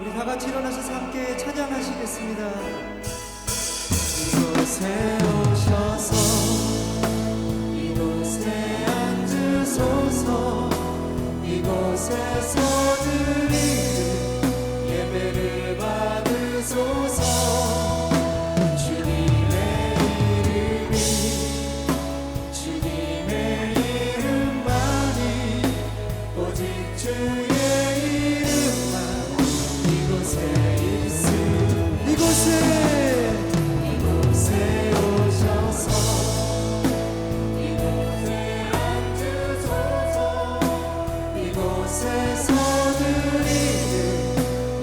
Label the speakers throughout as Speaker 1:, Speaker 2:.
Speaker 1: 우리 다 같이 일어나셔서 함께 찬양하시겠습니다. 이곳에 오셔서 이곳에 앉으소서. 이곳에서 드리는 예배를 받으소서. 주님의 이름이 주님의 이름만이 오직 주의 이름만 이곳에 있음. 이곳에 오셔서 이곳에 앉으소서. 이곳에서 드리는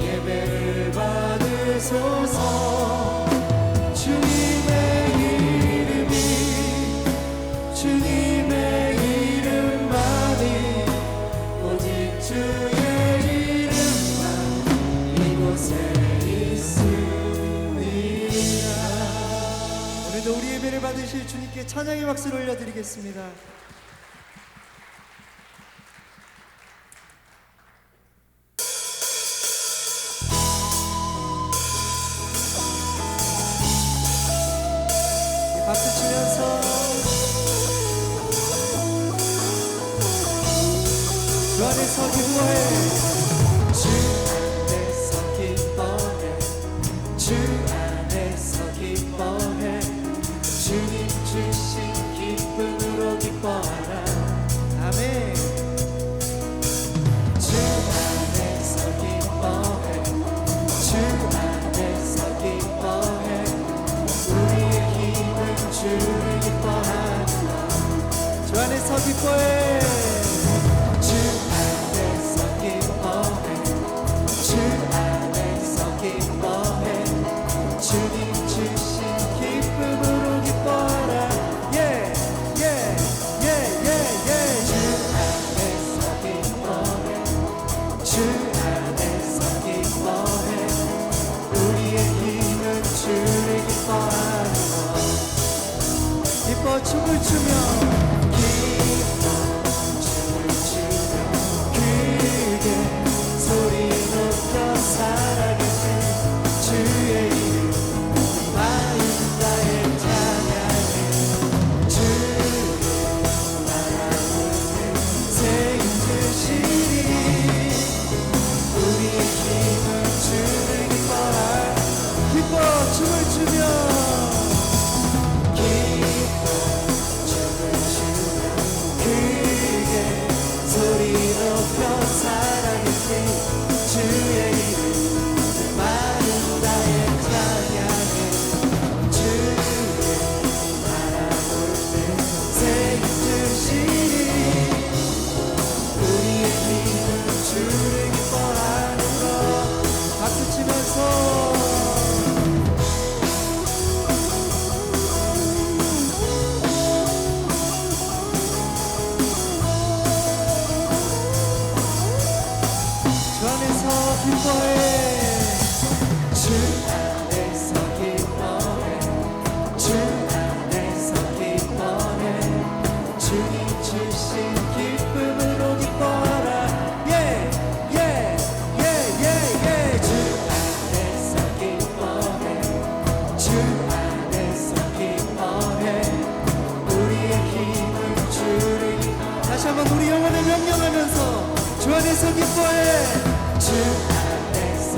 Speaker 1: 예배를 받으소서. 주님의 이름이 주님의 이름만이 오직 주의 이름만 이곳에 있습니다. 오늘도 우리 예배를 받으실 주님께 찬양의 박수를 올려드리겠습니다. 박수 치면서 주 안에서 기뻐해. 주 안에서 기뻐해. 주 안에서 기뻐해. 주님 주신 기쁨으로 기뻐하라. 아멘. 주 안에서 기뻐해. 주 안에서 기뻐해. 우리의 힘은 주를 기뻐하라. 주 안에서 기뻐해. 주 안에서 기뻐해. 주 안에서 기뻐해. 주님 주신 기쁨으로 기뻐하라. 예, 예, 예, 예, 예. 주 안에서 기뻐해. 주 안에서 기뻐해. 우리의 힘은 주를 기뻐하는 것. 기뻐 춤을 추며 소리 높여 살아계신 주의 이름 마음 다해 찬양해. 주를 바라보는 새 힘드시리. 우리의 힘은 주를 기뻐하라. 기뻐 춤을 추며 춤을 추며 크게 소리 높여 살아계신 주의 이름 마음 다해 찬양해. 주를 바라볼 때 새 힘드시리. 우리의 힘은 주를 기뻐하는 것. 박수 치면서 주 안에서 기뻐해. 주 안에서 기뻐해. 주 안에서 기뻐해. 주님 주신 기쁨으로 기뻐하라. 예, 예, 예, 예, 예. 주 안에서 기뻐해. 주 안에서 기뻐해. 우리의 힘은 주를 기뻐해. 다시 한번 우리 영혼을 명령하면서 주 안에서 기뻐해. 주 안에서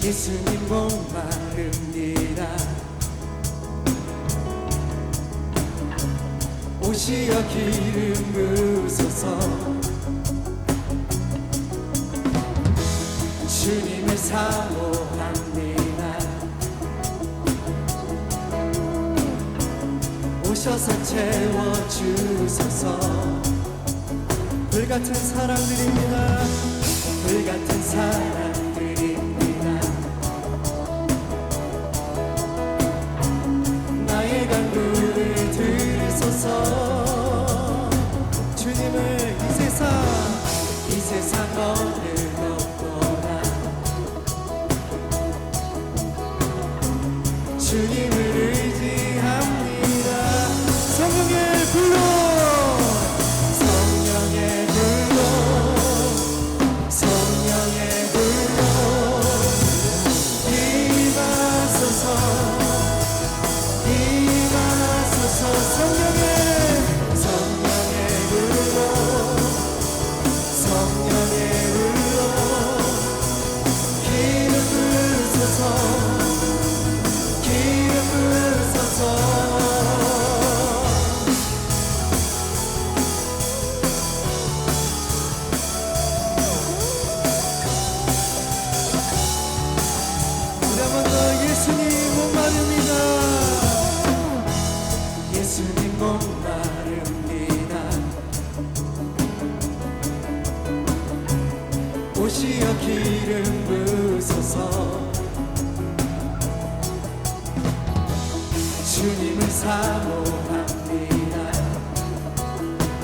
Speaker 1: 예수님 목마릅니다. 오시어 기름 부으소서. 주님을 사모합니다. 오셔서 채워주소서. 불같은 사랑들입니다. 불같은 사랑들입니다. 나의 간구를 들으소서. 주님을 이 세상 어느 것보다 주님을 의지합니다. 성령의 불로, 성령의 불로, 성령의 불로 임하소서. 임하소서. 성령의 불로, 성령의 불로 기름 부으소서. 기름 부으소서. 우리 한 번 더 예수님 목마릅니다. 예수님 목마릅니다. 오시어 기름 부으소서. 주님을 사모합니다.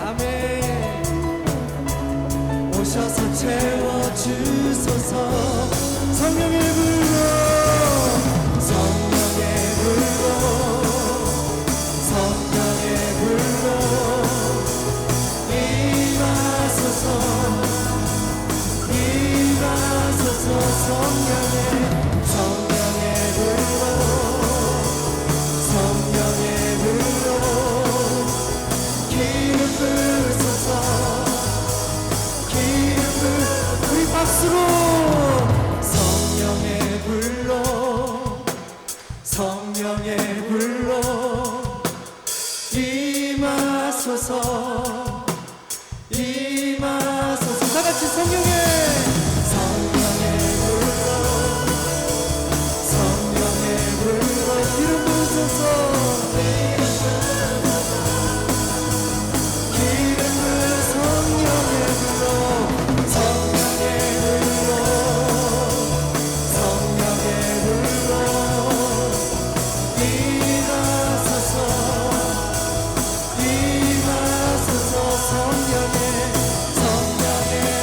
Speaker 1: 아멘. 오셔서 채워주소서. 성령의 불로, 성령의 불로, 성령의 불로 임하소서. 임하소서. 성령의 불로, 성령의 불로 기름 부으소서. 기름 우리 박수로. 성령의 불로, 성령의 불로 임하소서. 임하소서. 다같이 성령의 불로, 성령의 불로 기름 부으소서. 기름 성령의 불로, 성령의 불로, 성령의 불로 임하소서. 임하소서. 성령의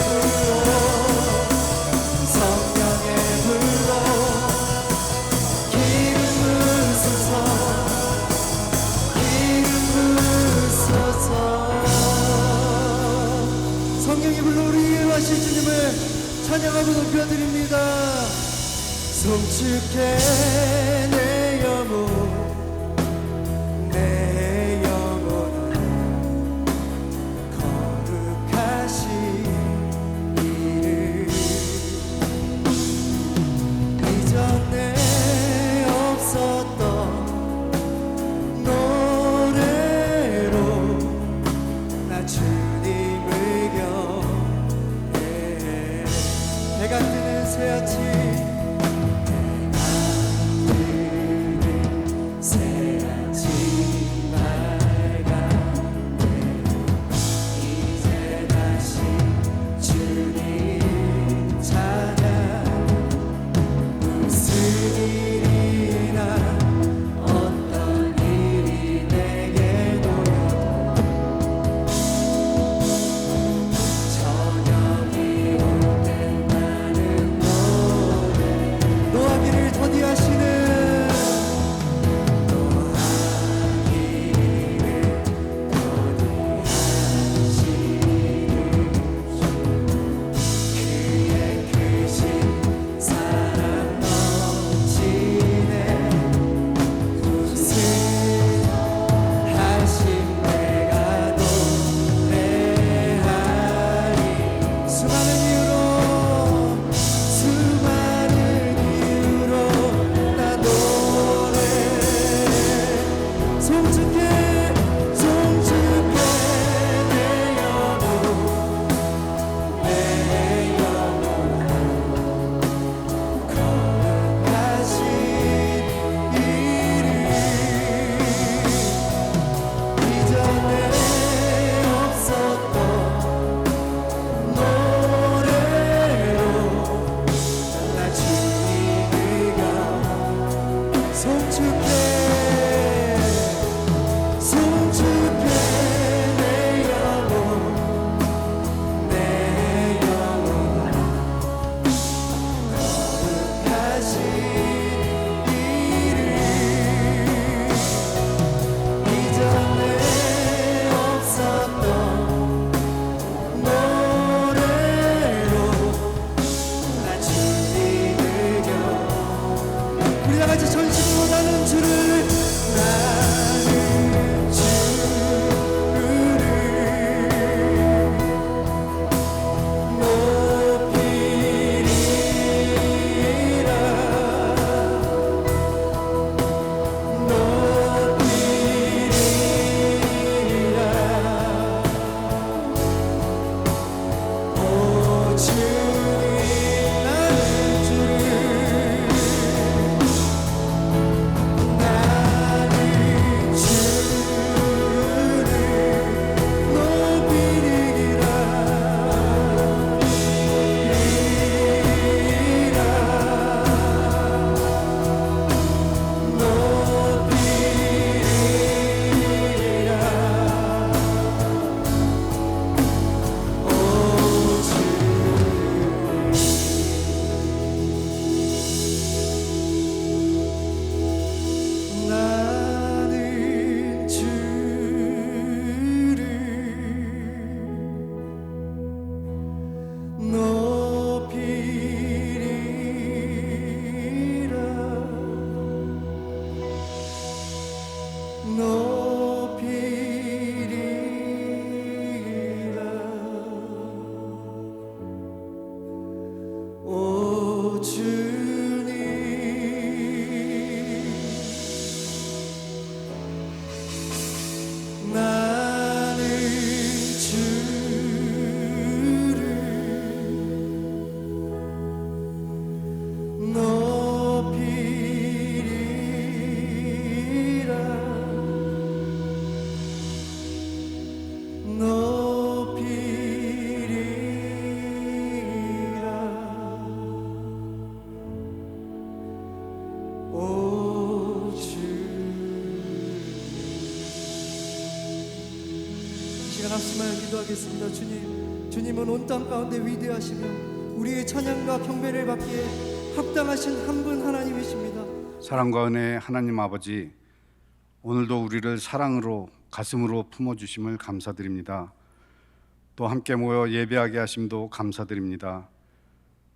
Speaker 1: 불로, 성령의 불로 기름 부으소서. 기름 부으소서. 성령의 불로 우리 위하신 주님을 찬양하고 높여드립니다. 송축해 내 영혼, 내 영혼은 거룩하신 이름. 이전에 없었던 노래로 나 주님을 경외해. 해가 뜨는 새아침, 저녁이 올 땐 나는 주님 나는 주를 높이리라 높이리라 오 주. 이 시간 합심하여 기도하겠습니다. 주님은 온 땅 가운데 위대하시며 우리의 찬양과 경배를 받기에 합당하신 한 분 하나님이십니다.
Speaker 2: 사랑과 은혜의 하나님 아버지, 오늘도 우리를 사랑으로 가슴으로 품어주심을 감사드립니다. 또 함께 모여 예배하게 하심도 감사드립니다.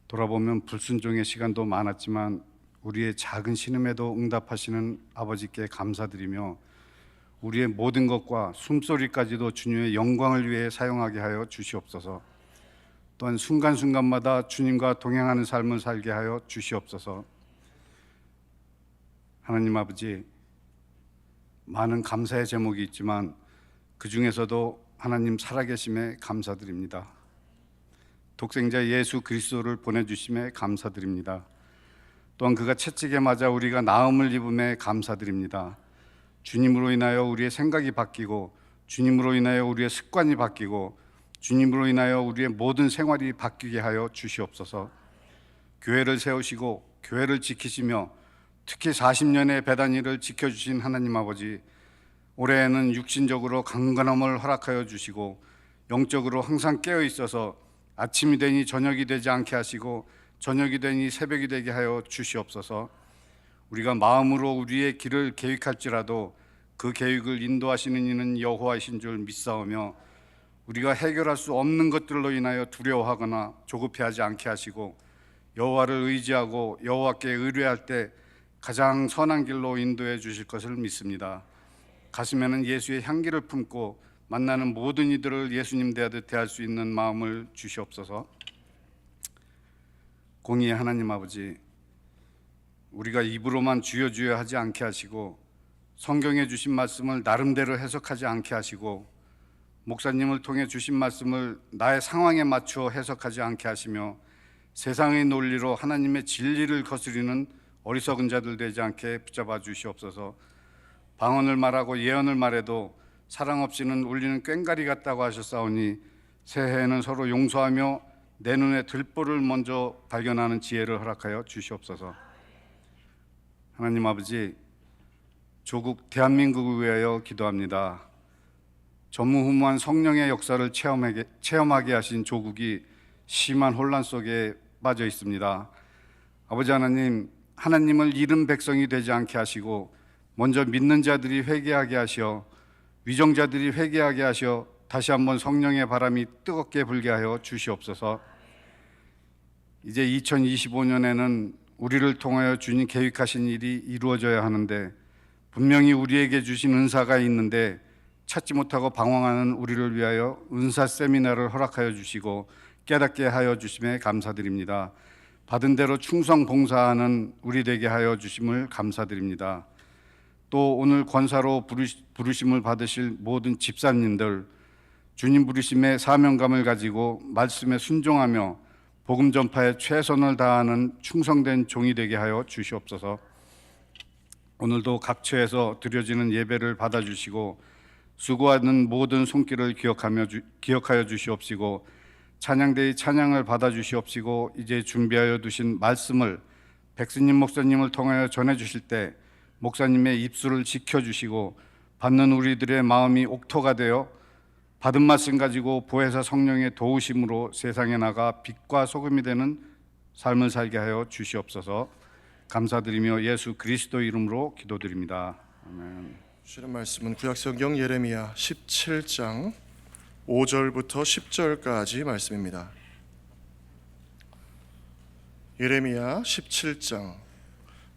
Speaker 2: 돌아보면 불순종의 시간도 많았지만 우리의 작은 신음에도 응답하시는 아버지께 감사드리며 우리의 모든 것과 숨소리까지도 주님의 영광을 위해 사용하게 하여 주시옵소서. 또한 순간순간마다 주님과 동행하는 삶을 살게 하여 주시옵소서. 하나님 아버지, 많은 감사의 제목이 있지만 그 중에서도 하나님 살아계심에 감사드립니다. 독생자 예수 그리스도를 보내주심에 감사드립니다. 또한 그가 채찍에 맞아 우리가 나음을 입음에 감사드립니다. 주님으로 인하여 우리의 생각이 바뀌고, 주님으로 인하여 우리의 습관이 바뀌고, 주님으로 인하여 우리의 모든 생활이 바뀌게 하여 주시옵소서. 교회를 세우시고 교회를 지키시며 특히 40년의 배단일을 지켜주신 하나님 아버지, 올해에는 육신적으로 강건함을 허락하여 주시고 영적으로 항상 깨어 있어서 아침이 되니 저녁이 되지 않게 하시고 저녁이 되니 새벽이 되게 하여 주시옵소서. 우리가 마음으로 우리의 길을 계획할지라도 그 계획을 인도하시는 이는 여호와이신 줄 믿사오며, 우리가 해결할 수 없는 것들로 인하여 두려워하거나 조급해하지 않게 하시고 여호와를 의지하고 여호와께 의뢰할 때 가장 선한 길로 인도해 주실 것을 믿습니다. 가슴에는 예수의 향기를 품고 만나는 모든 이들을 예수님 대하듯 대할 수 있는 마음을 주시옵소서. 공의의 하나님 아버지, 우리가 입으로만 주여 주여 하지 않게 하시고 성경에 주신 말씀을 나름대로 해석하지 않게 하시고 목사님을 통해 주신 말씀을 나의 상황에 맞추어 해석하지 않게 하시며 세상의 논리로 하나님의 진리를 거스리는 어리석은 자들 되지 않게 붙잡아 주시옵소서. 방언을 말하고 예언을 말해도 사랑 없이는 울리는 꽹과리 같다고 하셨사오니 새해에는 서로 용서하며 내 눈에 들보를 먼저 발견하는 지혜를 허락하여 주시옵소서. 하나님 아버지, 조국 대한민국을 위하여 기도합니다. 전무후무한 성령의 역사를 체험하게 하신 조국이 심한 혼란 속에 빠져 있습니다. 아버지 하나님, 하나님을 잃은 백성이 되지 않게 하시고 먼저 믿는 자들이 회개하게 하시어 위정자들이 회개하게 하시어 다시 한번 성령의 바람이 뜨겁게 불게 하여 주시옵소서. 이제 2025년에는 우리를 통하여 주님 계획하신 일이 이루어져야 하는데, 분명히 우리에게 주신 은사가 있는데 찾지 못하고 방황하는 우리를 위하여 은사 세미나를 허락하여 주시고 깨닫게 하여 주심에 감사드립니다. 받은 대로 충성 봉사하는 우리 되게 하여 주심을 감사드립니다. 또 오늘 권사로 부르심을 받으실 모든 집사님들, 주님 부르심의 사명감을 가지고 말씀에 순종하며 복음 전파에 최선을 다하는 충성된 종이 되게 하여 주시옵소서. 오늘도 각처에서 드려지는 예배를 받아주시고 수고하는 모든 손길을 기억하여 주시옵시고, 찬양대의 찬양을 받아주시옵시고, 이제 준비하여 두신 말씀을 백스님 목사님을 통하여 전해주실 때 목사님의 입술을 지켜주시고 받는 우리들의 마음이 옥토가 되어 받은 말씀 가지고 보혜사 성령의 도우심으로 세상에 나가 빛과 소금이 되는 삶을 살게 하여 주시옵소서. 감사드리며 예수 그리스도 이름으로 기도드립니다. 아멘.
Speaker 3: 주시는 말씀은 구약성경 예레미야 17장 5절부터 10절까지 말씀입니다. 예레미야 17장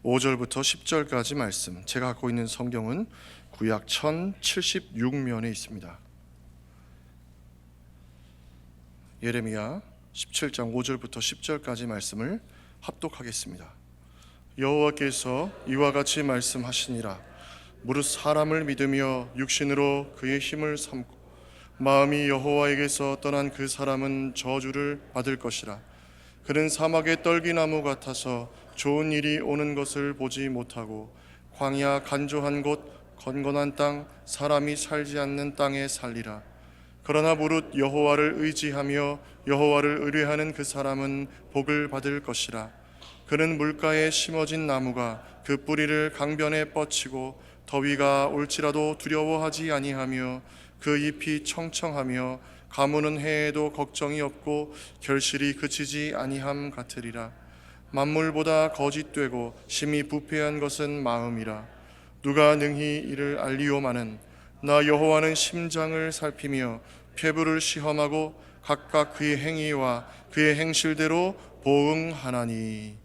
Speaker 3: 5절부터 10절까지 말씀. 제가 갖고 있는 성경은 구약 1076면에 있습니다. 예레미야 17장 5절부터 10절까지 말씀을 합독하겠습니다. 여호와께서 이와 같이 말씀하시니라. 무릇 사람을 믿으며 육신으로 그의 힘을 삼고 마음이 여호와에게서 떠난 그 사람은 저주를 받을 것이라. 그는 사막의 떨기나무 같아서 좋은 일이 오는 것을 보지 못하고 광야 간조한 곳 건건한 땅 사람이 살지 않는 땅에 살리라. 그러나 무릇 여호와를 의지하며 여호와를 의뢰하는 그 사람은 복을 받을 것이라. 그는 물가에 심어진 나무가 그 뿌리를 강변에 뻗치고 더위가 올지라도 두려워하지 아니하며 그 잎이 청청하며 가무는 해에도 걱정이 없고 결실이 그치지 아니함 같으리라. 만물보다 거짓되고 심히 부패한 것은 마음이라. 누가 능히 이를 알리오마는 나 여호와는 심장을 살피며 폐부를 시험하고 각각 그의 행위와 그의 행실대로 보응하나니.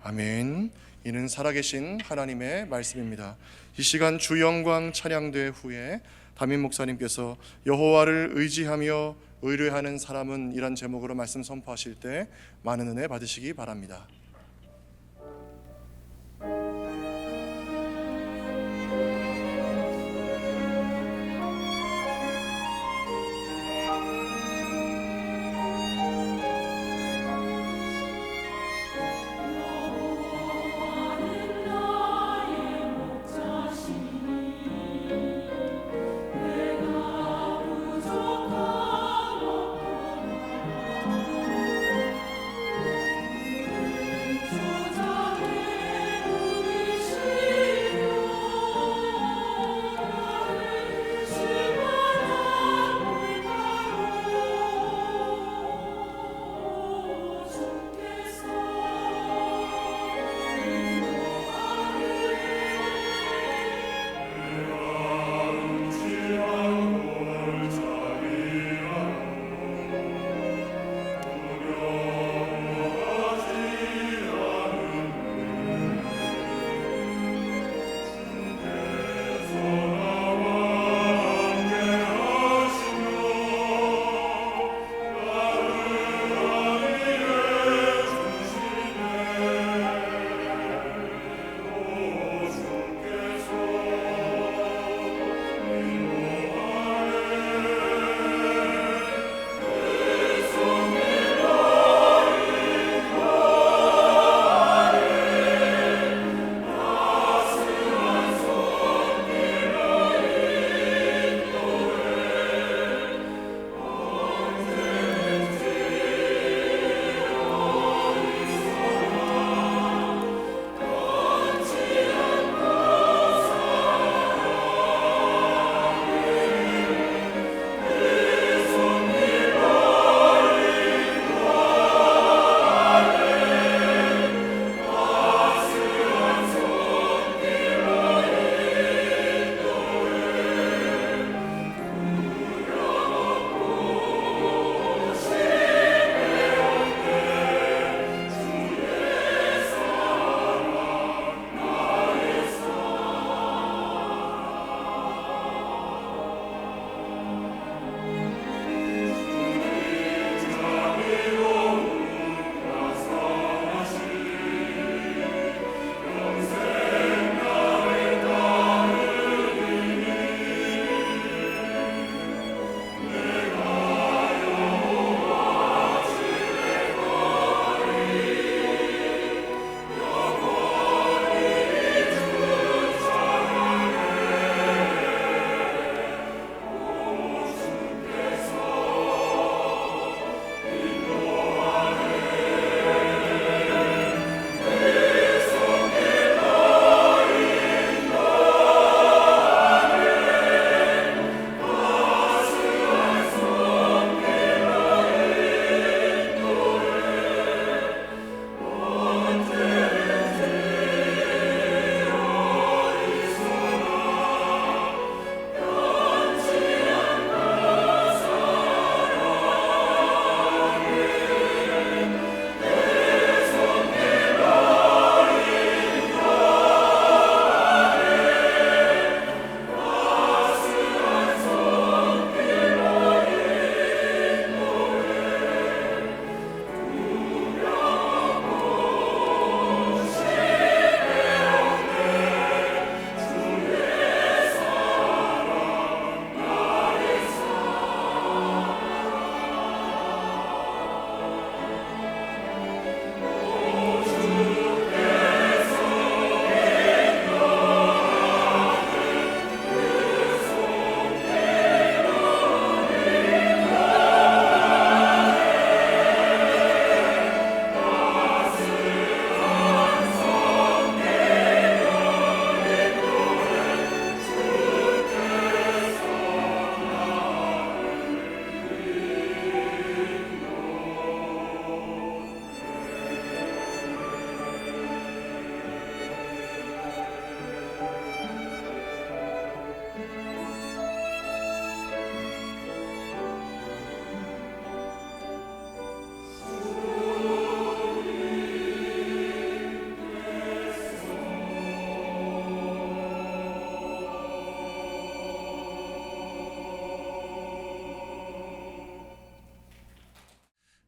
Speaker 3: 아멘. 이는 살아계신 하나님의 말씀입니다. 이 시간 주 영광 찬양대 후에 담임 목사님께서 여호와를 의지하며 의뢰하는 사람은 이란 제목으로 말씀 선포하실 때 많은 은혜 받으시기 바랍니다.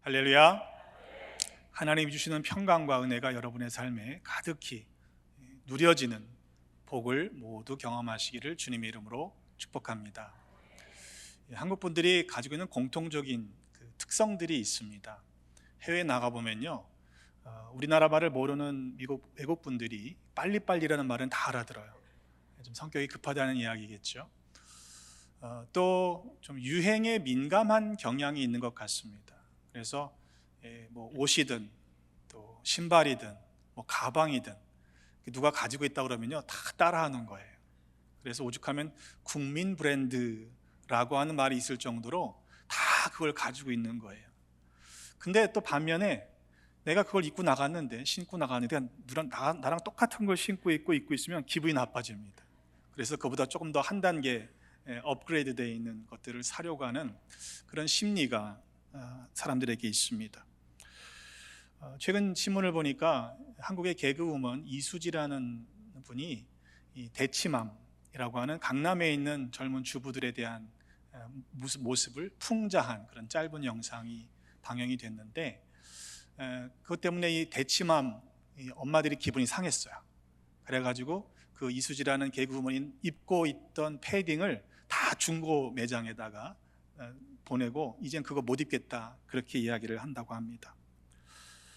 Speaker 4: 할렐루야. 하나님이 주시는 평강과 은혜가 여러분의 삶에 가득히 누려지는 복을 모두 경험하시기를 주님의 이름으로 축복합니다. 한국 분들이 가지고 있는 공통적인 특성들이 있습니다. 해외에 나가보면요, 우리나라 말을 모르는 외국 분들이 빨리빨리라는 말은 다 알아들어요. 좀 성격이 급하다는 이야기겠죠. 또 좀 유행에 민감한 경향이 있는 것 같습니다. 그래서 뭐 옷이든 또 신발이든 뭐 가방이든 누가 가지고 있다 그러면요 다 따라하는 거예요. 그래서 오죽하면 국민 브랜드라고 하는 말이 있을 정도로 다 그걸 가지고 있는 거예요. 근데 또 반면에 내가 그걸 입고 나갔는데, 신고 나갔는데 나랑 똑같은 걸 신고 입고 있으면 기분이 나빠집니다. 그래서 그보다 조금 더 한 단계 업그레이드 되어 있는 것들을 사려고 하는 그런 심리가 사람들에게 있습니다. 최근 신문을 보니까 한국의 개그우먼 이수지라는 분이 이 대치맘이라고 하는 강남에 있는 젊은 주부들에 대한 모습을 풍자한 그런 짧은 영상이 방영이 됐는데, 그것 때문에 이 대치맘 엄마들이 기분이 상했어요. 그래가지고 그 이수지라는 개그우먼이 입고 있던 패딩을 다 중고 매장에다가 보내고 이젠 그거 못 입겠다, 그렇게 이야기를 한다고 합니다.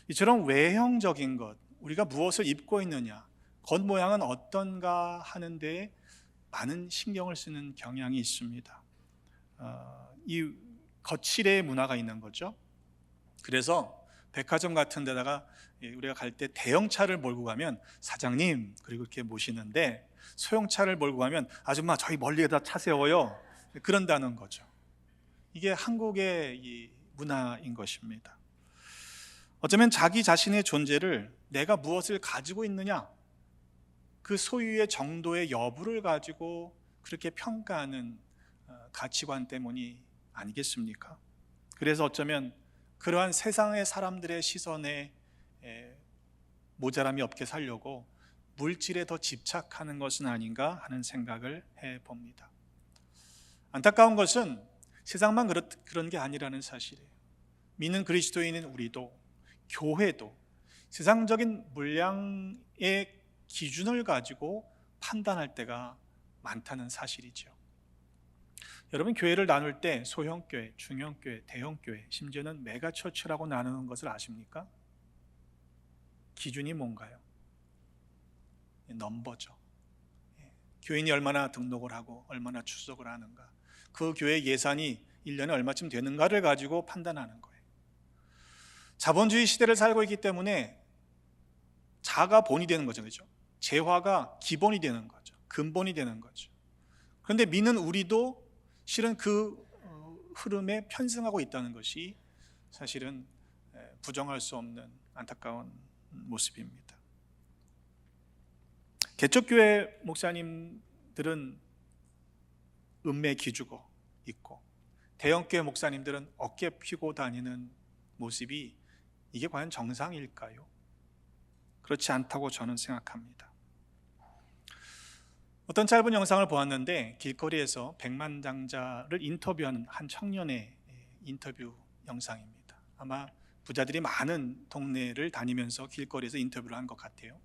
Speaker 4: 이처럼 외형적인 것, 우리가 무엇을 입고 있느냐, 겉모양은 어떤가 하는데 많은 신경을 쓰는 경향이 있습니다. 이 거칠의 문화가 있는 거죠. 그래서 백화점 같은 데다가 우리가 갈 때 대형차를 몰고 가면 사장님 그리고 이렇게 모시는데, 소형차를 몰고 가면 아줌마 저희 멀리에다 차 세워요, 그런다는 거죠. 이게 한국의 이 문화인 것입니다. 어쩌면 자기 자신의 존재를 내가 무엇을 가지고 있느냐, 그 소유의 정도의 여부를 가지고 그렇게 평가하는 가치관 때문이 아니겠습니까? 그래서 어쩌면 그러한 세상의 사람들의 시선에 모자람이 없게 살려고 물질에 더 집착하는 것은 아닌가 하는 생각을 해봅니다. 안타까운 것은 세상만 그런 게 아니라는 사실이에요. 믿는 그리스도인인 우리도, 교회도 세상적인 물량의 기준을 가지고 판단할 때가 많다는 사실이죠. 여러분, 교회를 나눌 때 소형교회, 중형교회, 대형교회, 심지어는 메가처치라고 나누는 것을 아십니까? 기준이 뭔가요? 넘버죠. 교인이 얼마나 등록을 하고 얼마나 출석을 하는가, 그 교회 예산이 1년에 얼마쯤 되는가를 가지고 판단하는 거예요. 자본주의 시대를 살고 있기 때문에 자가 본이 되는 거죠. 그렇죠? 재화가 기본이 되는 거죠. 근본이 되는 거죠. 그런데 믿는 우리도 실은 그 흐름에 편승하고 있다는 것이 사실은 부정할 수 없는 안타까운 모습입니다. 개척교회 목사님들은 음매 기주고 있고, 대형교회 목사님들은 어깨 펴고 다니는 모습이 이게 과연 정상일까요? 그렇지 않다고 저는 생각합니다. 어떤 짧은 영상을 보았는데, 길거리에서 백만장자를 인터뷰하는 한 청년의 인터뷰 영상입니다. 아마 부자들이 많은 동네를 다니면서 길거리에서 인터뷰를 한 것 같아요.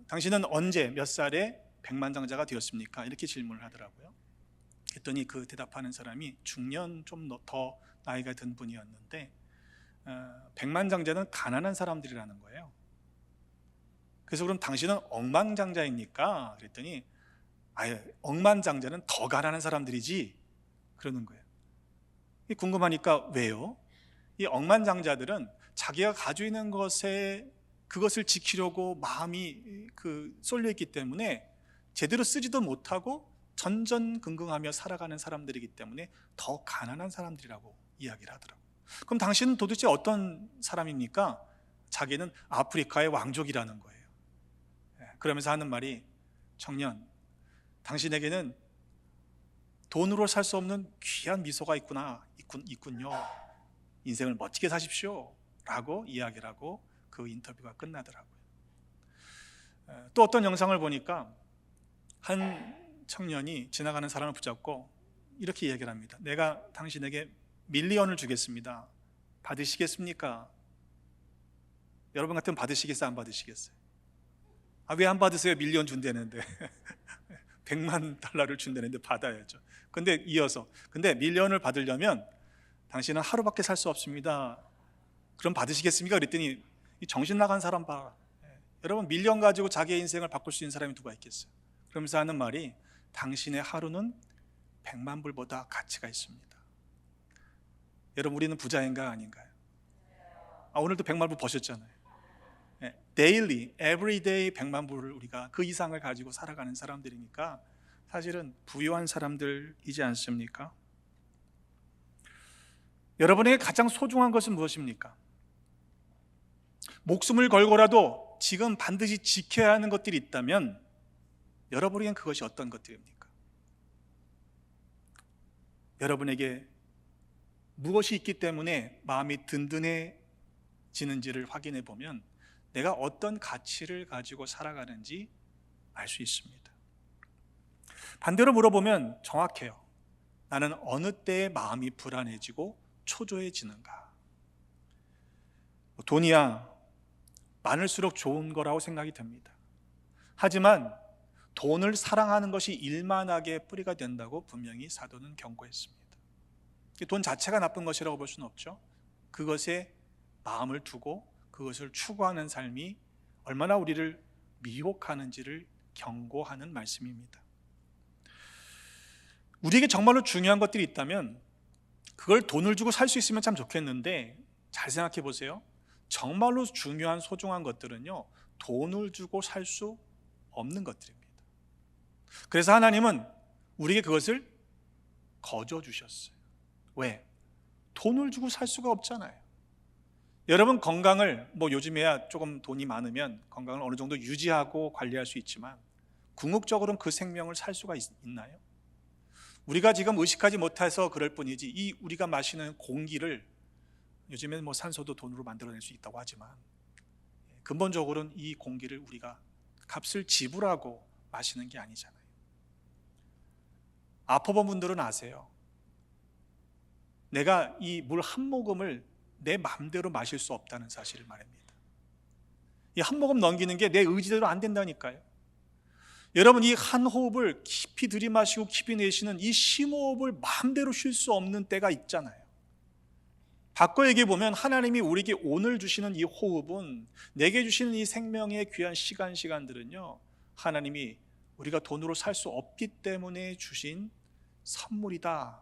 Speaker 4: 당신은 언제 몇 살에 백만장자가 되었습니까? 이렇게 질문을 하더라고요. 그랬더니 그 대답하는 사람이 중년 좀 더 나이가 든 분이었는데, 백만장자는 가난한 사람들이라는 거예요. 그래서 그럼 당신은 억만장자입니까? 그랬더니 아예 억만장자는 더 가난한 사람들이지, 그러는 거예요. 궁금하니까 왜요? 이 억만장자들은 자기가 가지고 있는 것에 그것을 지키려고 마음이 쏠려 있기 때문에 제대로 쓰지도 못하고 전전긍긍하며 살아가는 사람들이기 때문에 더 가난한 사람들이라고 이야기를 하더라고요. 그럼 당신은 도대체 어떤 사람입니까? 자기는 아프리카의 왕족이라는 거예요. 그러면서 하는 말이, 청년, 당신에게는 돈으로 살 수 없는 귀한 미소가 있군요. 인생을 멋지게 사십시오 라고 이야기를 하고 그 인터뷰가 끝나더라고요. 또 어떤 영상을 보니까 한 청년이 지나가는 사람을 붙잡고 이렇게 이야기를 합니다. 내가 당신에게 $1,000,000을 주겠습니다. 받으시겠습니까? 여러분 같으면 받으시겠어요? 안 받으시겠어요? 왜 안 받으세요? 밀리언 준다는데 100만 달러를 준다는데 받아야죠. 근데 이어서 근데 밀리언을 받으려면 당신은 하루밖에 살 수 없습니다. 그럼 받으시겠습니까? 그랬더니 이 정신 나간 사람 봐라. 여러분, 밀리언 가지고 자기의 인생을 바꿀 수 있는 사람이 누가 있겠어요? 그러면서 하는 말이 당신의 하루는 100만 불보다 가치가 있습니다. 여러분, 우리는 부자인가 아닌가요? 오늘도 100만 불 버셨잖아요. daily, everyday 100만 불을 우리가 그 이상을 가지고 살아가는 사람들이니까 사실은 부유한 사람들이지 않습니까? 여러분에게 가장 소중한 것은 무엇입니까? 목숨을 걸고라도 지금 반드시 지켜야 하는 것들이 있다면 여러분에겐 그것이 어떤 것들입니까? 여러분에게 무엇이 있기 때문에 마음이 든든해지는지를 확인해 보면 내가 어떤 가치를 가지고 살아가는지 알 수 있습니다. 반대로 물어보면 정확해요. 나는 어느 때에 마음이 불안해지고 초조해지는가? 돈이야 많을수록 좋은 거라고 생각이 듭니다. 하지만 돈을 사랑하는 것이 일만하게 뿌리가 된다고 분명히 사도는 경고했습니다. 돈 자체가 나쁜 것이라고 볼 수는 없죠. 그것에 마음을 두고 그것을 추구하는 삶이 얼마나 우리를 미혹하는지를 경고하는 말씀입니다. 우리에게 정말로 중요한 것들이 있다면 그걸 돈을 주고 살 수 있으면 참 좋겠는데, 잘 생각해 보세요. 정말로 중요한 소중한 것들은요, 돈을 주고 살 수 없는 것들입니다. 그래서 하나님은 우리에게 그것을 거저 주셨어요. 왜? 돈을 주고 살 수가 없잖아요. 여러분, 건강을 요즘에야 조금 돈이 많으면 건강을 어느 정도 유지하고 관리할 수 있지만 궁극적으로는 그 생명을 살 수가 있나요? 우리가 지금 의식하지 못해서 그럴 뿐이지 이 우리가 마시는 공기를 요즘에는 산소도 돈으로 만들어낼 수 있다고 하지만 근본적으로는 이 공기를 우리가 값을 지불하고 마시는 게 아니잖아요. 아파본 분들은 아세요. 내가 이 물 한 모금을 내 마음대로 마실 수 없다는 사실을 말합니다. 이 한 모금 넘기는 게 내 의지대로 안 된다니까요. 여러분, 이 한 호흡을 깊이 들이마시고 깊이 내쉬는 이 심호흡을 마음대로 쉴 수 없는 때가 있잖아요. 바꿔 얘기해 보면 하나님이 우리에게 오늘 주시는 이 호흡은, 내게 주시는 이 생명의 귀한 시간들은요, 하나님이 우리가 돈으로 살 수 없기 때문에 주신 선물이다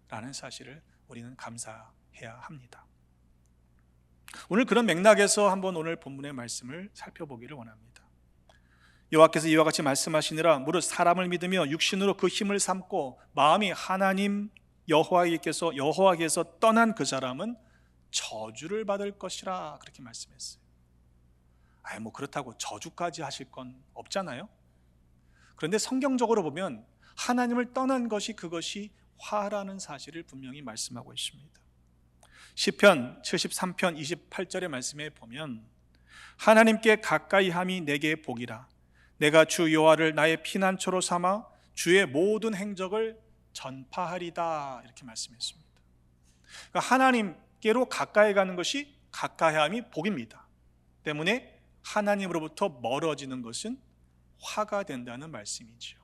Speaker 4: 라는 사실을 우리는 감사해야 합니다. 오늘 그런 맥락에서 한번 오늘 본문의 말씀을 살펴보기를 원합니다. 여호와께서 이와 같이 말씀하시니라. 무릇 사람을 믿으며 육신으로 그 힘을 삼고 마음이 하나님 여호와께서 떠난 그 사람은 저주를 받을 것이라, 그렇게 말씀했어요. 그렇다고 저주까지 하실 건 없잖아요. 그런데 성경적으로 보면 하나님을 떠난 것이, 그것이 화라는 사실을 분명히 말씀하고 있습니다. 시편 73편 28절의 말씀에 보면 하나님께 가까이 함이 내게 복이라. 내가 주 여호와를 나의 피난처로 삼아 주의 모든 행적을 전파하리다, 이렇게 말씀했습니다. 그러니까 하나님께로 가까이 가는 것이, 가까이함이 복입니다. 때문에 하나님으로부터 멀어지는 것은 화가 된다는 말씀이죠.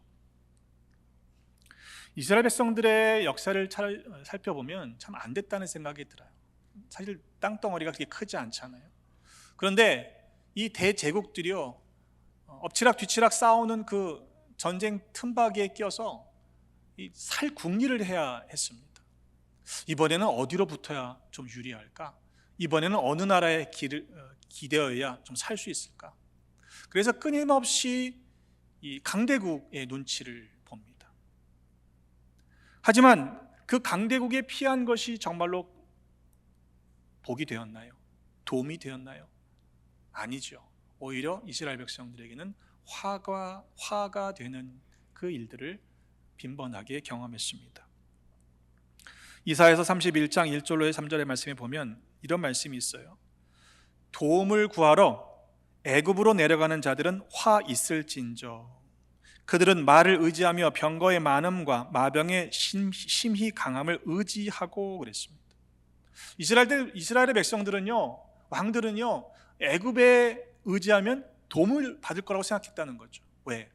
Speaker 4: 이스라엘 백성들의 역사를 살펴보면 참 안 됐다는 생각이 들어요. 사실 땅덩어리가 그렇게 크지 않잖아요. 그런데 이 대제국들이요, 엎치락 뒤치락 싸우는 그 전쟁 틈바귀에 껴서 살 궁리를 해야 했습니다. 이번에는 어디로 붙어야 좀 유리할까? 이번에는 어느 나라에 기대어야 좀 살 수 있을까? 그래서 끊임없이 이 강대국의 눈치를 봅니다. 하지만 그 강대국에 피한 것이 정말로 복이 되었나요? 도움이 되었나요? 아니죠. 오히려 이스라엘 백성들에게는 화가 되는 그 일들을 빈번하게 경험했습니다. 이사야서 31장 1절로의 3절의 말씀에 보면 이런 말씀이 있어요. 도움을 구하러 애굽으로 내려가는 자들은 화 있을진저. 그들은 말을 의지하며 병거의 많음과 마병의 심히 강함을 의지하고, 그랬습니다. 이스라엘의 백성들은요, 왕들은요, 애굽에 의지하면 도움을 받을 거라고 생각했다는 거죠. 왜?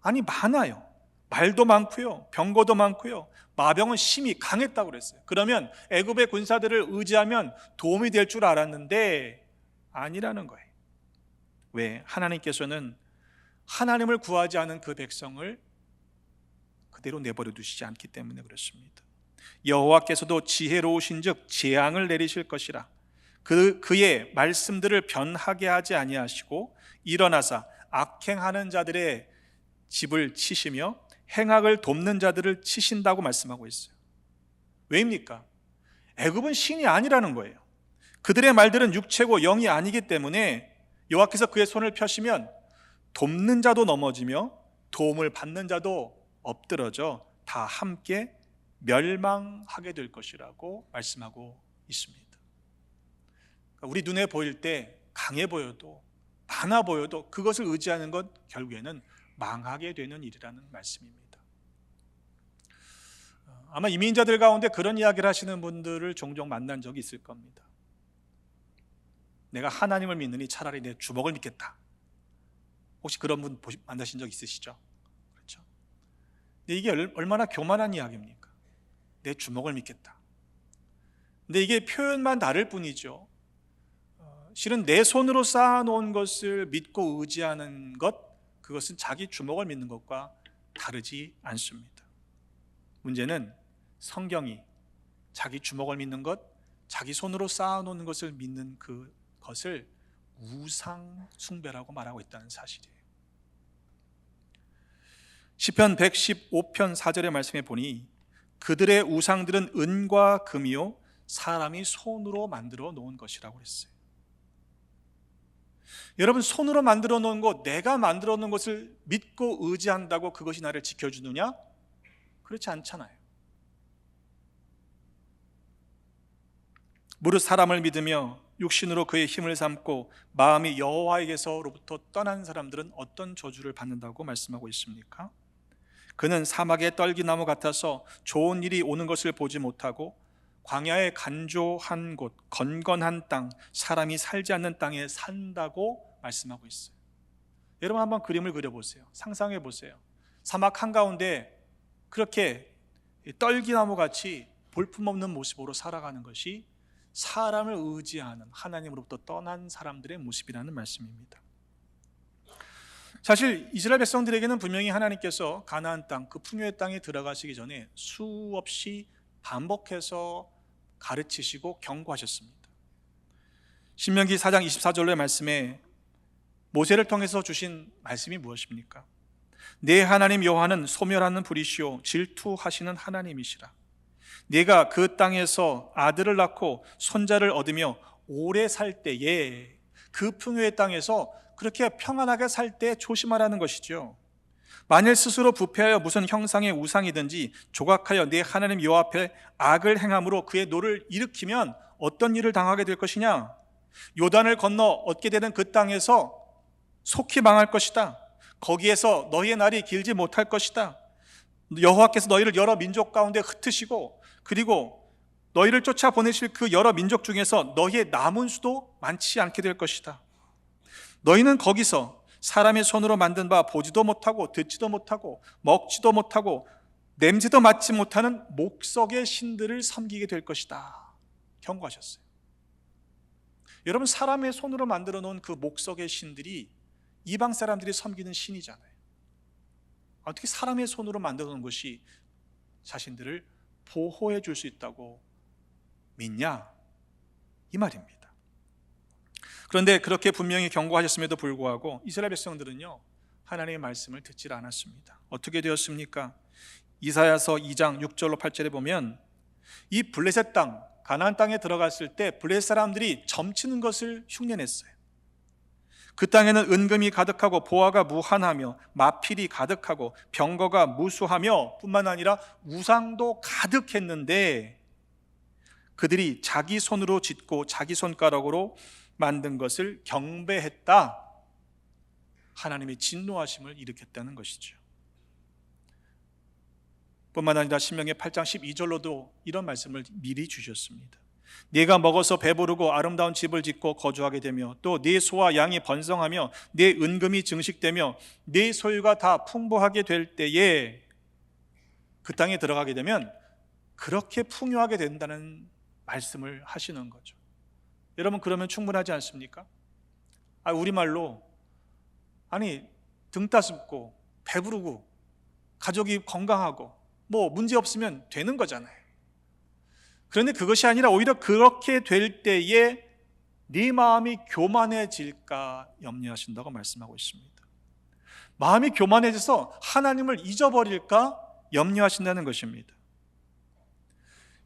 Speaker 4: 아니, 많아요. 말도 많고요, 병거도 많고요, 마병은 심히 강했다고 그랬어요. 그러면 애굽의 군사들을 의지하면 도움이 될 줄 알았는데 아니라는 거예요. 왜? 하나님께서는 하나님을 구하지 않은 그 백성을 그대로 내버려 두시지 않기 때문에 그렇습니다. 여호와께서도 지혜로우신즉 재앙을 내리실 것이라. 그의 말씀들을 변하게 하지 아니하시고 일어나사 악행하는 자들의 집을 치시며 행악을 돕는 자들을 치신다고 말씀하고 있어요. 왜입니까? 애굽은 신이 아니라는 거예요. 그들의 말들은 육체고 영이 아니기 때문에 여호와께서 그의 손을 펴시면 돕는 자도 넘어지며 도움을 받는 자도 엎드러져 다 함께 멸망하게 될 것이라고 말씀하고 있습니다. 우리 눈에 보일 때 강해 보여도 많아 보여도 그것을 의지하는 것 결국에는 망하게 되는 일이라는 말씀입니다. 아마 이민자들 가운데 그런 이야기를 하시는 분들을 종종 만난 적이 있을 겁니다. 내가 하나님을 믿느니 차라리 내 주먹을 믿겠다. 혹시 그런 분 만나신 적 있으시죠? 그렇죠? 근데 이게 얼마나 교만한 이야기입니까? 내 주먹을 믿겠다. 근데 이게 표현만 다를 뿐이죠. 실은 내 손으로 쌓아놓은 것을 믿고 의지하는 것, 그것은 자기 주먹을 믿는 것과 다르지 않습니다. 문제는 성경이 자기 주먹을 믿는 것, 자기 손으로 쌓아놓는 것을 믿는 그것을 우상 숭배라고 말하고 있다는 사실이에요. 시편 115편 4절의 말씀에 보니 그들의 우상들은 은과 금이요 사람이 손으로 만들어 놓은 것이라고 했어요. 여러분, 손으로 만들어 놓은 것, 내가 만들어 놓은 것을 믿고 의지한다고 그것이 나를 지켜주느냐? 그렇지 않잖아요. 무릇 사람을 믿으며 육신으로 그의 힘을 삼고 마음이 여호와에게서로부터 떠난 사람들은 어떤 저주를 받는다고 말씀하고 있습니까? 그는 사막의 떨기나무 같아서 좋은 일이 오는 것을 보지 못하고 광야의 간조한 곳, 건건한 땅, 사람이 살지 않는 땅에 산다고 말씀하고 있어요. 여러분 한번 그림을 그려보세요. 상상해 보세요. 사막 한가운데 그렇게 떨기나무 같이 볼품없는 모습으로 살아가는 것이 사람을 의지하는, 하나님으로부터 떠난 사람들의 모습이라는 말씀입니다. 사실 이스라엘 백성들에게는 분명히 하나님께서 가나안 땅, 그 풍요의 땅에 들어가시기 전에 수없이 반복해서 가르치시고 경고하셨습니다. 신명기 4장 24절의 말씀에 모세를 통해서 주신 말씀이 무엇입니까? 내 하나님 여호와는 소멸하는 불이시오 질투하시는 하나님이시라. 네가 그 땅에서 아들을 낳고 손자를 얻으며 오래 살 때에, 그 풍요의 땅에서 그렇게 평안하게 살 때 조심하라는 것이죠. 만일 스스로 부패하여 무슨 형상의 우상이든지 조각하여 네 하나님 여호와 앞에 악을 행함으로 그의 노를 일으키면 어떤 일을 당하게 될 것이냐? 요단을 건너 얻게 되는 그 땅에서 속히 망할 것이다. 거기에서 너희의 날이 길지 못할 것이다. 여호와께서 너희를 여러 민족 가운데 흩으시고 그리고 너희를 쫓아 보내실 그 여러 민족 중에서 너희의 남은 수도 많지 않게 될 것이다. 너희는 거기서 사람의 손으로 만든 바 보지도 못하고 듣지도 못하고 먹지도 못하고 냄새도 맡지 못하는 목석의 신들을 섬기게 될 것이다. 경고하셨어요. 여러분, 사람의 손으로 만들어 놓은 그 목석의 신들이 이방 사람들이 섬기는 신이잖아요. 어떻게 사람의 손으로 만들어 놓은 것이 자신들을 보호해 줄 수 있다고 믿냐? 이 말입니다. 그런데 그렇게 분명히 경고하셨음에도 불구하고 이스라엘 백성들은요, 하나님의 말씀을 듣질 않았습니다. 어떻게 되었습니까? 이사야서 2장 6절로 8절에 보면 이 블레셋 땅, 가나안 땅에 들어갔을 때 블레셋 사람들이 점치는 것을 흉내냈어요. 그 땅에는 은금이 가득하고 보화가 무한하며 마필이 가득하고 병거가 무수하며 뿐만 아니라 우상도 가득했는데 그들이 자기 손으로 짓고 자기 손가락으로 만든 것을 경배했다. 하나님의 진노하심을 일으켰다는 것이죠. 뿐만 아니라 신명기 8장 12절로도 이런 말씀을 미리 주셨습니다. 네가 먹어서 배부르고 아름다운 집을 짓고 거주하게 되며 또 네 소와 양이 번성하며 네 은금이 증식되며 네 소유가 다 풍부하게 될 때에 그 땅에 들어가게 되면 그렇게 풍요하게 된다는 말씀을 하시는 거죠. 여러분, 그러면 충분하지 않습니까? 우리말로 등 따숩고 배부르고 가족이 건강하고 뭐 문제 없으면 되는 거잖아요. 그런데 그것이 아니라 오히려 그렇게 될 때에 네 마음이 교만해질까 염려하신다고 말씀하고 있습니다. 마음이 교만해져서 하나님을 잊어버릴까 염려하신다는 것입니다.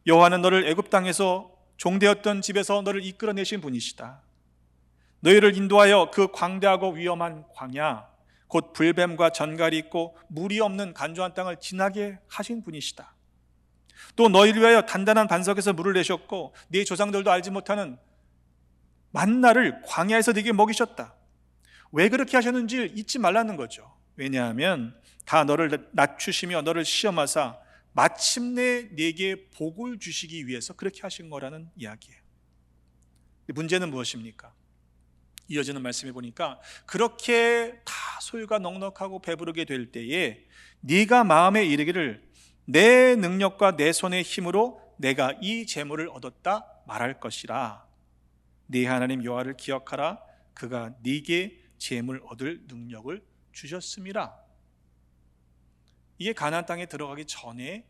Speaker 4: 여호와는 너를 애굽 땅에서 종되었던 집에서 너를 이끌어내신 분이시다. 너희를 인도하여 그 광대하고 위험한 광야 곧 불뱀과 전갈이 있고 물이 없는 간조한 땅을 지나게 하신 분이시다. 또 너희를 위하여 단단한 반석에서 물을 내셨고 네 조상들도 알지 못하는 만나를 광야에서 네게 먹이셨다. 왜 그렇게 하셨는지 잊지 말라는 거죠. 왜냐하면 다 너를 낮추시며 너를 시험하사 마침내 네게 복을 주시기 위해서 그렇게 하신 거라는 이야기예요. 문제는 무엇입니까? 이어지는 말씀에 보니까 그렇게 다 소유가 넉넉하고 배부르게 될 때에 네가 마음에 이르기를 내 능력과 내 손의 힘으로 내가 이 재물을 얻었다 말할 것이라. 네 하나님 여호와를 기억하라. 그가 네게 재물 얻을 능력을 주셨음이라. 이게 가나안 땅에 들어가기 전에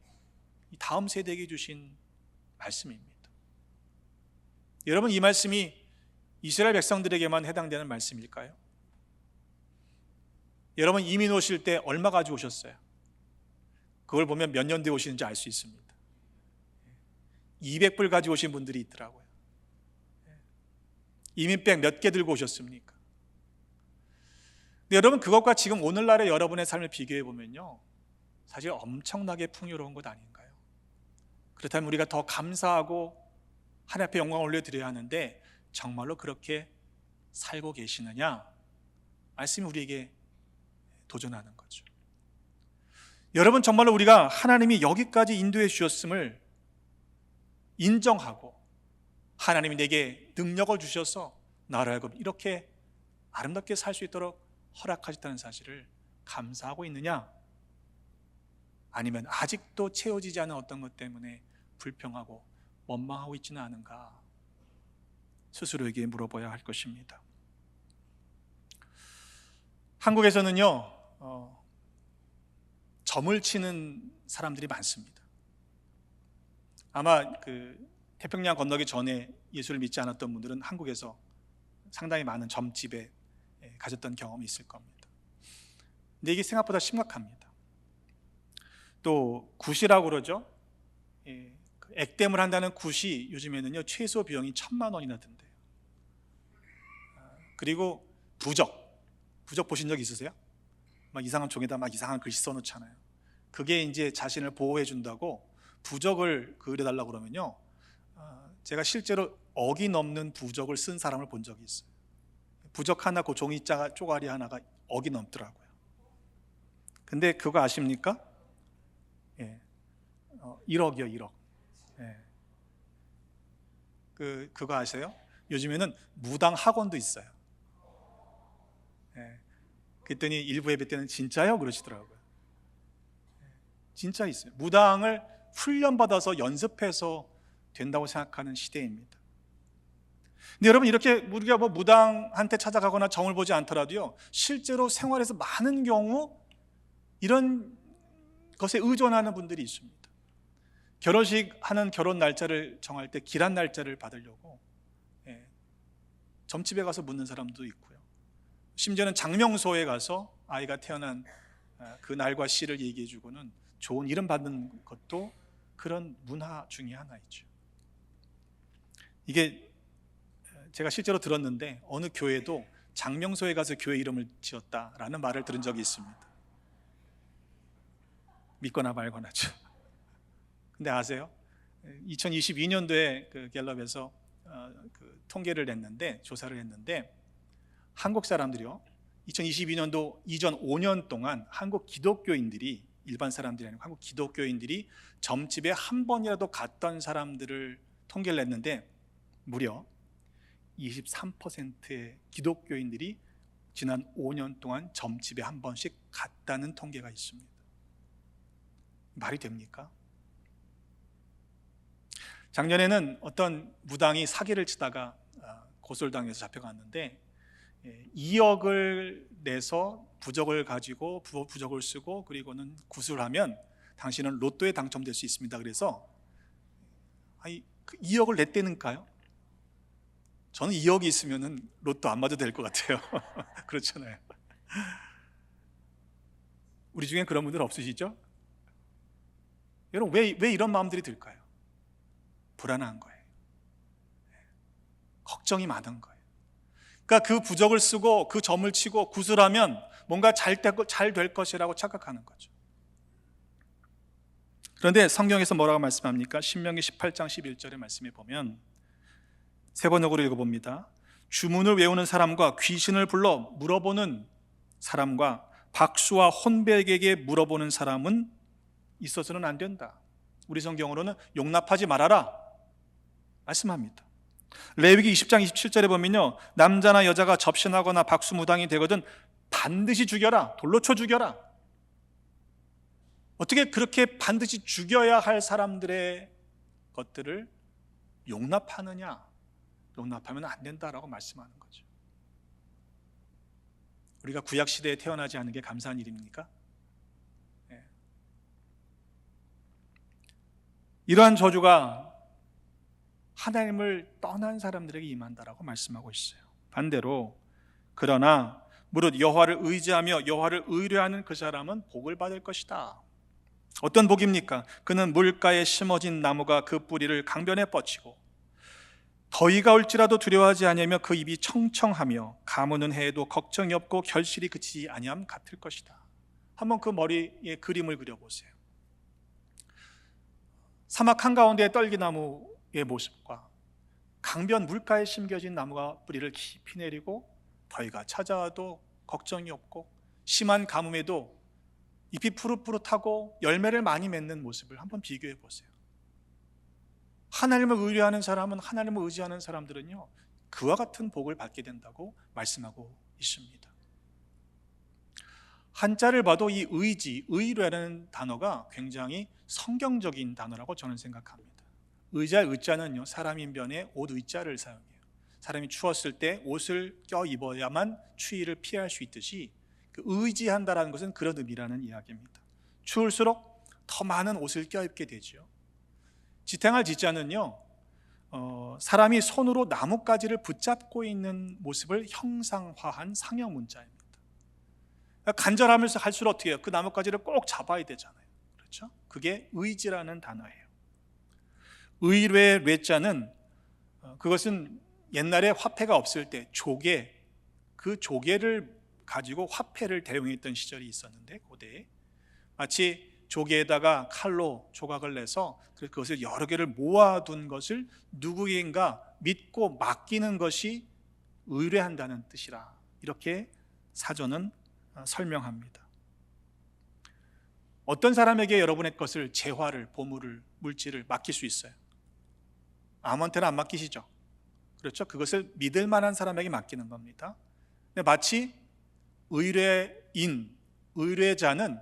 Speaker 4: 다음 세대에게 주신 말씀입니다. 여러분, 이 말씀이 이스라엘 백성들에게만 해당되는 말씀일까요? 여러분, 이민 오실 때 얼마 가지고 오셨어요? 그걸 보면 몇 년도에 오시는지 알 수 있습니다. 200불 가지고 오신 분들이 있더라고요. 이민백 몇 개 들고 오셨습니까? 근데 여러분, 그것과 지금 오늘날의 여러분의 삶을 비교해 보면요, 사실 엄청나게 풍요로운 것 아닌가요? 그렇다면 우리가 더 감사하고 하나님 앞에 영광을 올려드려야 하는데 정말로 그렇게 살고 계시느냐? 말씀이 우리에게 도전하는 거죠. 여러분, 정말로 우리가 하나님이 여기까지 인도해 주셨음을 인정하고 하나님이 내게 능력을 주셔서 나를 알고 이렇게 아름답게 살 수 있도록 허락하셨다는 사실을 감사하고 있느냐? 아니면 아직도 채워지지 않은 어떤 것 때문에 불평하고 원망하고 있지는 않은가? 스스로에게 물어봐야 할 것입니다. 한국에서는요, 점을 치는 사람들이 많습니다. 아마 태평양 건너기 전에 예수를 믿지 않았던 분들은 한국에서 상당히 많은 점집에 가셨던 경험이 있을 겁니다. 근데 이게 생각보다 심각합니다. 또 굿이라고 그러죠. 액땜을 한다는 굿이 요즘에는요 최소 비용이 1,000만 원이나 든대요. 그리고 부적 보신 적 있으세요? 막 이상한 종에다 막 이상한 글씨 써놓잖아요. 그게 이제 자신을 보호해 준다고 부적을 그려달라고 그러면요, 제가 실제로 억이 넘는 부적을 쓴 사람을 본 적이 있어요. 부적 하나, 그 종이 쪼가리 하나가 억이 넘더라고요. 근데 그거 아십니까? 1억이요, 1억. 그거 아세요? 요즘에는 무당 학원도 있어요. 그랬더니 일부 예배 때는 진짜요? 그러시더라고요. 진짜 있어요. 무당을 훈련받아서 연습해서 된다고 생각하는 시대입니다. 근데 여러분, 이렇게 우리가 무당한테 찾아가거나 점을 보지 않더라도요, 실제로 생활에서 많은 경우 이런 것에 의존하는 분들이 있습니다. 결혼식 하는 결혼 날짜를 정할 때 기란 날짜를 받으려고 점집에 가서 묻는 사람도 있고요. 심지어는 장명소에 가서 아이가 태어난 그 날과 시를 얘기해 주고는 좋은 이름 받는 것도 그런 문화 중에 하나이죠. 이게 제가 실제로 들었는데 어느 교회도 장명소에 가서 교회 이름을 지었다라는 말을 들은 적이 있습니다. 믿거나 말거나죠. 근데 아세요? 2022년도에 그 갤럽에서 통계를 냈는데, 조사를 했는데, 한국 사람들이요, 2022년도 이전 5년 동안 한국 기독교인들이, 일반 사람들이 아니고 한국 기독교인들이 점집에 한 번이라도 갔던 사람들을 통계를 냈는데 무려 23%의 기독교인들이 지난 5년 동안 점집에 한 번씩 갔다는 통계가 있습니다. 말이 됩니까? 작년에는 어떤 무당이 사기를 치다가 고솔당해서 잡혀갔는데 2억을 내서 부적을 가지고 부적을 쓰고 그리고는 구술하면 당신은 로또에 당첨될 수 있습니다. 그래서 그 2억을 냈다니까요. 저는 2억이 있으면 로또 안 맞아도 될 것 같아요. 그렇잖아요. 우리 중에 그런 분들 없으시죠? 여러분 왜 이런 마음들이 들까요? 불안한 거예요. 걱정이 많은 거예요. 그러니까 그 부적을 쓰고 그 점을 치고 구슬하면 뭔가 잘 될 것이라고 착각하는 거죠. 그런데 성경에서 뭐라고 말씀합니까? 신명기 18장 11절의 말씀에 보면 세 번역으로 읽어봅니다. 주문을 외우는 사람과 귀신을 불러 물어보는 사람과 박수와 혼백에게 물어보는 사람은 있어서는 안 된다. 우리 성경으로는 용납하지 말아라 말씀합니다. 레위기 20장 27절에 보면요, 남자나 여자가 접신하거나 박수무당이 되거든 반드시 죽여라, 돌로 쳐 죽여라. 어떻게 그렇게 반드시 죽여야 할 사람들의 것들을 용납하느냐? 용납하면 안 된다라고 말씀하는 거죠. 우리가 구약 시대에 태어나지 않은 게 감사한 일입니까? 네. 이러한 저주가 하나님을 떠난 사람들에게 임한다라고 말씀하고 있어요. 반대로 그러나 무릇 여호와를 의지하며 여호와를 의뢰하는 그 사람은 복을 받을 것이다. 어떤 복입니까? 그는 물가에 심어진 나무가 그 뿌리를 강변에 뻗치고 더위가 올지라도 두려워하지 아니하며 그 입이 청청하며 가무는 해에도 걱정이 없고 결실이 그치지 아니함 같을 것이다. 한번 그 머리에 그림을 그려보세요. 사막 한가운데 떨기나무의 모습과 강변 물가에 심겨진 나무가 뿌리를 깊이 내리고 더위가 찾아와도 걱정이 없고 심한 가뭄에도 잎이 푸릇푸릇하고 열매를 많이 맺는 모습을 한번 비교해 보세요. 하나님을 의뢰하는 사람은, 하나님을 의지하는 사람들은요, 그와 같은 복을 받게 된다고 말씀하고 있습니다. 한자를 봐도 이 의지, 의뢰라는 단어가 굉장히 성경적인 단어라고 저는 생각합니다. 의자의 의자는요, 사람인변에 옷 의자를 사용해요. 사람이 추웠을 때 옷을 껴 입어야만 추위를 피할 수 있듯이 그 의지한다라는 것은 그런 의미라는 이야기입니다. 추울수록 더 많은 옷을 껴입게 되죠. 지탱할 지자는요, 사람이 손으로 나뭇가지를 붙잡고 있는 모습을 형상화한 상형 문자입니다. 간절하면서 할수록 어떻게 해요? 그 나뭇가지를 꼭 잡아야 되잖아요. 그렇죠? 그게 의지라는 단어예요. 의뢰의 뢰자는 그것은 옛날에 화폐가 없을 때 조개, 그 조개를 가지고 화폐를 대용했던 시절이 있었는데, 고대에 마치 조개에다가 칼로 조각을 내서 그것을 여러 개를 모아둔 것을 누구인가 믿고 맡기는 것이 의뢰한다는 뜻이라, 이렇게 사전은 설명합니다. 어떤 사람에게 여러분의 것을, 재화를, 보물을, 물질을 맡길 수 있어요? 아무한테나 안 맡기시죠? 그렇죠? 그것을 믿을 만한 사람에게 맡기는 겁니다. 근데 마치 의뢰인, 의뢰자는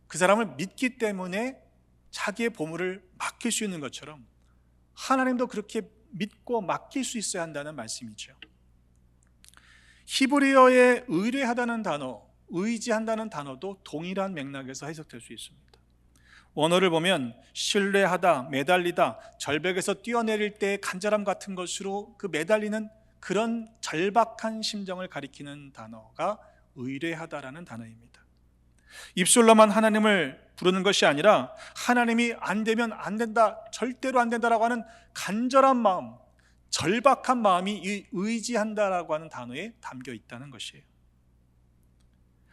Speaker 4: 그 사람을 믿기 때문에 자기의 보물을 맡길 수 있는 것처럼 하나님도 그렇게 믿고 맡길 수 있어야 한다는 말씀이죠. 히브리어의 의뢰하다는 단어, 의지한다는 단어도 동일한 맥락에서 해석될 수 있습니다. 원어를 보면 신뢰하다, 매달리다, 절벽에서 뛰어내릴 때의 간절함 같은 것으로 그 매달리는 그런 절박한 심정을 가리키는 단어가 의뢰하다라는 단어입니다. 입술로만 하나님을 부르는 것이 아니라 하나님이 안 되면 안 된다, 절대로 안 된다라고 하는 간절한 마음, 절박한 마음이 이 의지한다라고 하는 단어에 담겨 있다는 것이에요.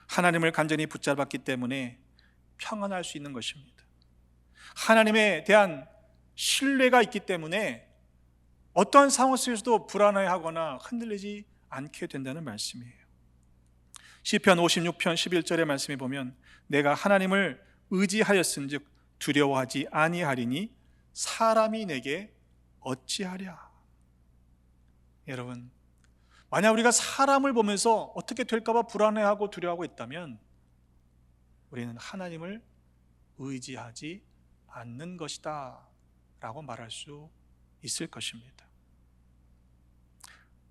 Speaker 4: 하나님을 간절히 붙잡았기 때문에 평안할 수 있는 것입니다. 하나님에 대한 신뢰가 있기 때문에 어떠한 상황 속에서도 불안해하거나 흔들리지 않게 된다는 말씀이에요. 시편 56편 11절의 말씀에 보면 내가 하나님을 의지하였은즉 두려워하지 아니하리니 사람이 내게 어찌하랴. 여러분, 만약 우리가 사람을 보면서 어떻게 될까봐 불안해하고 두려워하고 있다면 우리는 하나님을 의지하지 않는 것이다 라고 말할 수 있을 것입니다.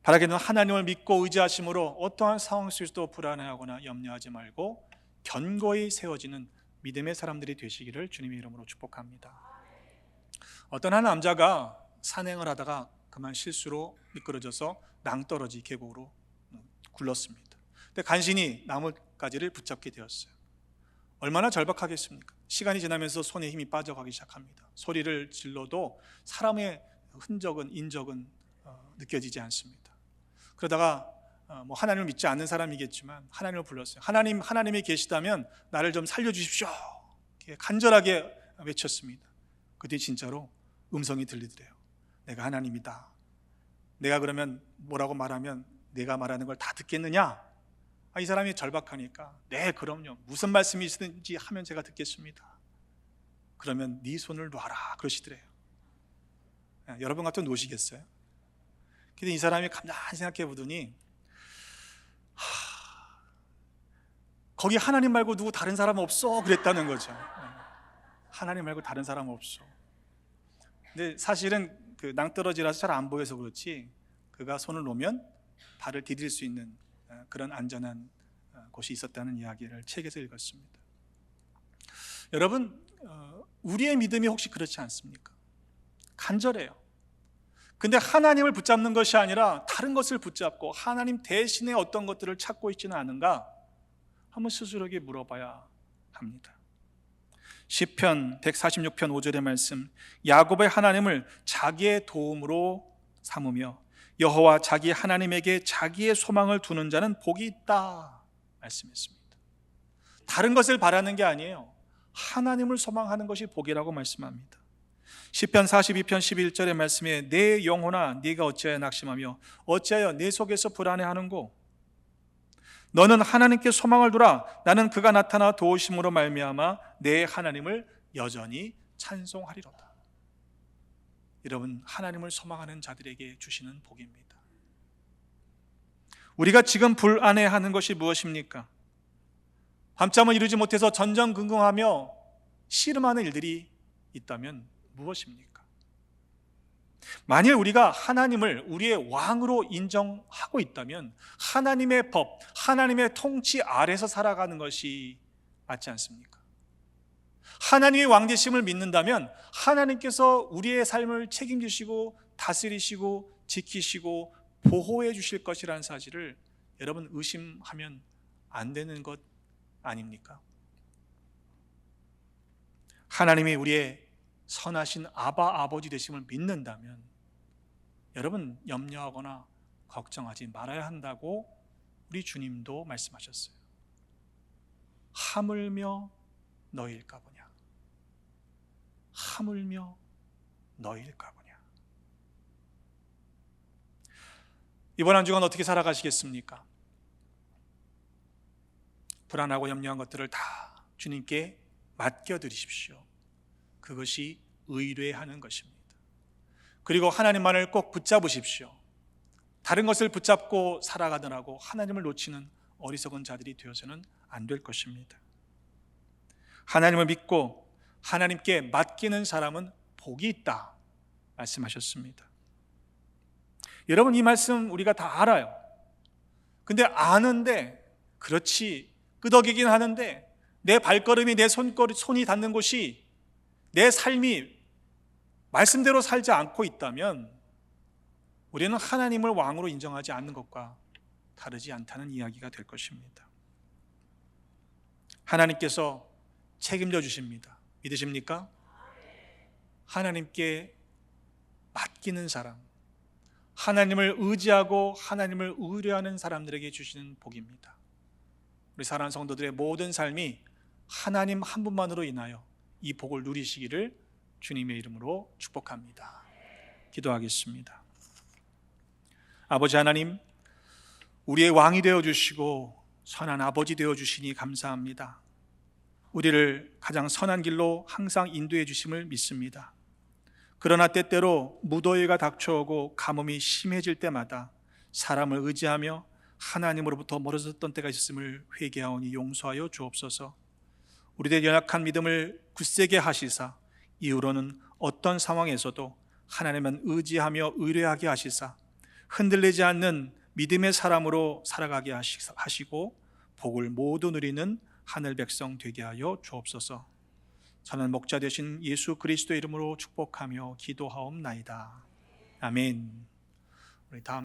Speaker 4: 바라기는 하나님을 믿고 의지하심으로 어떠한 상황 속에서도 불안해하거나 염려하지 말고 견고히 세워지는 믿음의 사람들이 되시기를 주님의 이름으로 축복합니다. 어떤 한 남자가 산행을 하다가 그만 실수로 미끄러져서 낭떠러지 계곡으로 굴렀습니다. 근데 간신히 나뭇가지를 붙잡게 되었어요. 얼마나 절박하겠습니까? 시간이 지나면서 손에 힘이 빠져가기 시작합니다. 소리를 질러도 사람의 흔적은, 인적은 느껴지지 않습니다. 그러다가 하나님을 믿지 않는 사람이겠지만 하나님을 불렀어요. 하나님이 계시다면 나를 좀 살려주십시오. 간절하게 외쳤습니다. 그때 진짜로 음성이 들리더래요. 내가 하나님이다. 내가 그러면 뭐라고 말하면 내가 말하는 걸 다 듣겠느냐? 이 사람이 절박하니까 네 그럼요. 무슨 말씀이시든지 하면 제가 듣겠습니다. 그러면 네 손을 놔라 그러시더래요. 여러분 같으면 놓으시겠어요? 근데 이 사람이 가만히 생각해 보더니 거기 하나님 말고 누구 다른 사람 없어 그랬다는 거죠. 하나님 말고 다른 사람 없어. 근데 사실은 그 낭떠러지라서 잘 안 보여서 그렇지 그가 손을 놓으면 발을 디딜 수 있는 그런 안전한 곳이 있었다는 이야기를 책에서 읽었습니다. 여러분, 우리의 믿음이 혹시 그렇지 않습니까? 간절해요. 근데 하나님을 붙잡는 것이 아니라 다른 것을 붙잡고 하나님 대신에 어떤 것들을 찾고 있지는 않은가? 한번 스스로에게 물어봐야 합니다. 시편 146편 5절의 말씀, 야곱의 하나님을 자기의 도움으로 삼으며 여호와 자기 하나님에게 자기의 소망을 두는 자는 복이 있다 말씀했습니다. 다른 것을 바라는 게 아니에요. 하나님을 소망하는 것이 복이라고 말씀합니다. 시편 42편 11절의 말씀에 내 영혼아 네가 어찌하여 낙심하며 어찌하여 내 속에서 불안해하는고 너는 하나님께 소망을 두라. 나는 그가 나타나 도우심으로 말미암아 내 하나님을 여전히 찬송하리로다. 여러분, 하나님을 소망하는 자들에게 주시는 복입니다. 우리가 지금 불안해하는 것이 무엇입니까? 밤잠을 이루지 못해서 전전긍긍하며 씨름하는 일들이 있다면 무엇입니까? 만일 우리가 하나님을 우리의 왕으로 인정하고 있다면 하나님의 법, 하나님의 통치 아래서 살아가는 것이 맞지 않습니까? 하나님의 왕되심을 믿는다면 하나님께서 우리의 삶을 책임지시고 다스리시고 지키시고 보호해 주실 것이라는 사실을 여러분 의심하면 안 되는 것 아닙니까? 하나님이 우리의 선하신 아버지 되심을 믿는다면 여러분 염려하거나 걱정하지 말아야 한다고 우리 주님도 말씀하셨어요. 하물며 너희일까 보냐. 하물며 너희일까 보냐. 이번 한 주간 어떻게 살아가시겠습니까? 불안하고 염려한 것들을 다 주님께 맡겨드리십시오. 그것이 의뢰하는 것입니다. 그리고 하나님만을 꼭 붙잡으십시오. 다른 것을 붙잡고 살아가느라고 하나님을 놓치는 어리석은 자들이 되어서는 안 될 것입니다. 하나님을 믿고 하나님께 맡기는 사람은 복이 있다 말씀하셨습니다. 여러분, 이 말씀 우리가 다 알아요. 근데 아는데 그렇지 끄덕이긴 하는데 내 발걸음이 내 손이 닿는 곳이 내 삶이 말씀대로 살지 않고 있다면 우리는 하나님을 왕으로 인정하지 않는 것과 다르지 않다는 이야기가 될 것입니다. 하나님께서 책임져 주십니다. 믿으십니까? 하나님께 맡기는 사람, 하나님을 의지하고 하나님을 의뢰하는 사람들에게 주시는 복입니다. 우리 사랑하는 성도들의 모든 삶이 하나님 한 분만으로 인하여 이 복을 누리시기를 주님의 이름으로 축복합니다. 기도하겠습니다. 아버지 하나님, 우리의 왕이 되어주시고 선한 아버지 되어주시니 감사합니다. 우리를 가장 선한 길로 항상 인도해 주심을 믿습니다. 그러나 때때로 무더위가 닥쳐오고 가뭄이 심해질 때마다 사람을 의지하며 하나님으로부터 멀어졌던 때가 있었음을 회개하오니 용서하여 주옵소서. 우리들의 연약한 믿음을 굳세게 하시사 이후로는 어떤 상황에서도 하나님만 의지하며 의뢰하게 하시사 흔들리지 않는 믿음의 사람으로 살아가게 하시고 복을 모두 누리는 하늘 백성 되게 하여 주옵소서. 저는 목자 되신 예수 그리스도 이름으로 축복하며 기도하옵나이다. 아멘. 우리 다음